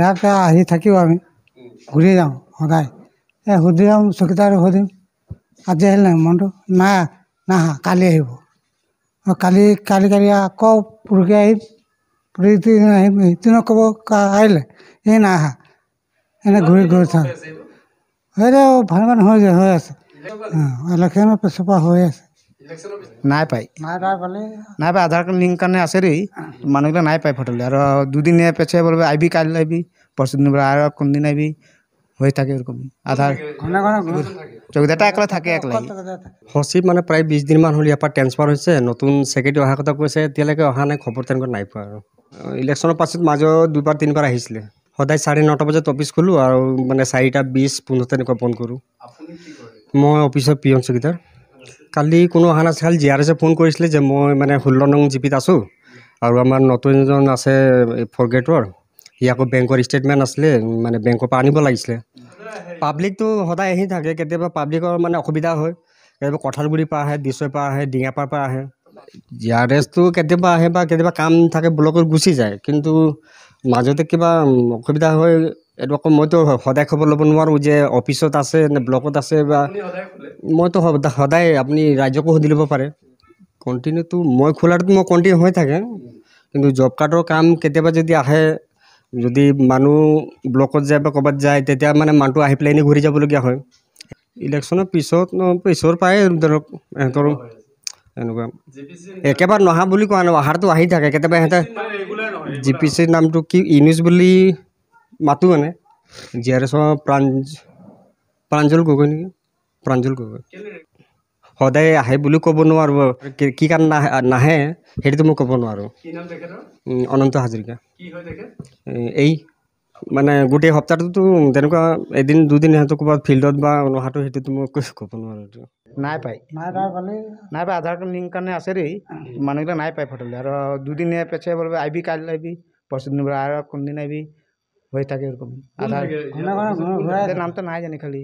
ইয়াৰ পৰা আহি থাকিব আমি ঘূৰি যাওঁ সদায় সুধি যাওঁ চকীদাৰক সুধিম আজি আহিল নাই মনটো নাই নাহা কালি আহিব কালি কালি কালি আকৌ পৰহি আহিম প্ৰতিদিন আহিম ইদিনক ক'ব আহিলে এই নাহা এনে ঘূৰি গৈ থাক সেইটো ভালেমান হৈ আছে ইলেকশ্যনৰ পিছৰ পৰা হৈ আছে নাই পাই পালে নাই পাই আধাৰ কাৰ্ড লিঙ্ক কাৰণে আছে রে মানুষগুলো নাই পাই ফটোলে আর দুদিন পেছে বলবে আইবি কাল আইবি পরশু দিন বলবে আর কোন দিন আইবি হয়ে থাকে এরকম আধার চৌকিদারটা একলা থাকে একলাই সচিব মানে প্ৰায় 20 দিনমান হ'ল ইয়াৰ পৰা ট্ৰেন্সফাৰ হৈছে নতুন ছেক্ৰেটাৰী অহাৰ কথা কৈছে এতিয়ালৈকে অহা নাই খবৰ তেনেকৈ নাই পোৱা আৰু ইলেকশ্যনৰ পাছত মাজত 2বাৰ 3বাৰ আহিছিলে সদায় 9:30 বজাত অফিচ খোলোঁ আৰু মানে 4টা 20 15 তেনেকুৱা বন্ধ কৰোঁ মই অফিচৰ পিয়ন চকীদাৰ কালি কোনো অহা নাছিল খালি জিআৰএছে ফোন কৰিছিলে যে মই মানে 16 নং জিপিত আছোঁ আৰু আমাৰ নতুন এজন আছে 4 গ্ৰেডৰ সি আকৌ বেংকৰ ষ্টেটমেণ্ট আছিলে মানে বেংকৰ পৰা আনিব লাগিছিলে পাব্লিকটো সদায় আহি থাকে কেতিয়াবা পাব্লিকৰ মানে অসুবিধা হয় কেতিয়াবা কঁঠালগুৰিৰ পৰা আহে দিছৈৰ পৰা আহে ডিঙাপাৰ পৰা আহে জিআৰএছটো কেতিয়াবা আহে বা কেতিয়াবা কাম থাকে ব্লকত গুচি যায় কিন্তু মাজতে কিবা অসুবিধা হয় এইটো আকৌ মইতো সদায় খবৰ ল'ব নোৱাৰোঁ যে অফিচত আছে নে ব্লকত আছে বা মইতো সদায় আপুনি ৰাজ্যকো সুধি ল'ব পাৰে কণ্টিনিউটো মই খোলাটোতো মই কণ্টিনিউ হৈ থাকে কিন্তু জব কাৰ্ডৰ কাম কেতিয়াবা যদি আহে যদি মানুহ ব্লকত যায় বা ক'ৰবাত যায় তেতিয়া মানে মানুহটো আহি পেলাই এনেই ঘূৰি যাবলগীয়া হয় ইলেকশ্যনৰ পিছৰ পৰাই ধৰক ইহঁতৰ এনেকুৱা একেবাৰে নহা বুলি কোৱা নাই অহাৰটো আহি থাকে কেতিয়াবা সিহঁতে জিপিচিৰ নামটো কি ইউনিছ বুলি মাতো মানে জিআৰএছৰ প্ৰাঞ্জল গগৈ নেকি প্ৰাঞ্জল গগৈ সদায় আহে বুলি ক'ব নোৱাৰোঁ কি কাৰণে নাহে সেইটোতো মই ক'ব নোৱাৰোঁ অনন্ত হাজৰিকা এই মানে গোটেই সপ্তাহটোতো তেনেকুৱা এদিন দুদিন সিহঁতৰ ক'ৰবাত ফিল্ডত বা অহাটো সেইটোতো মই ক'ব নোৱাৰোঁ নাই পাই পালে নাই পাই আধাৰ কাৰ্ড লিঙ্ক কাৰণে আছে রে মানুষগুলো নাই পাই ফটোলে আর দুদিন পেছে বলবে আইবি কাল আইবি পরশু দিন বলবে আর কোন দিন আইবি হয়ে থাকে এরকম আধার নামটা নাই জানি খালি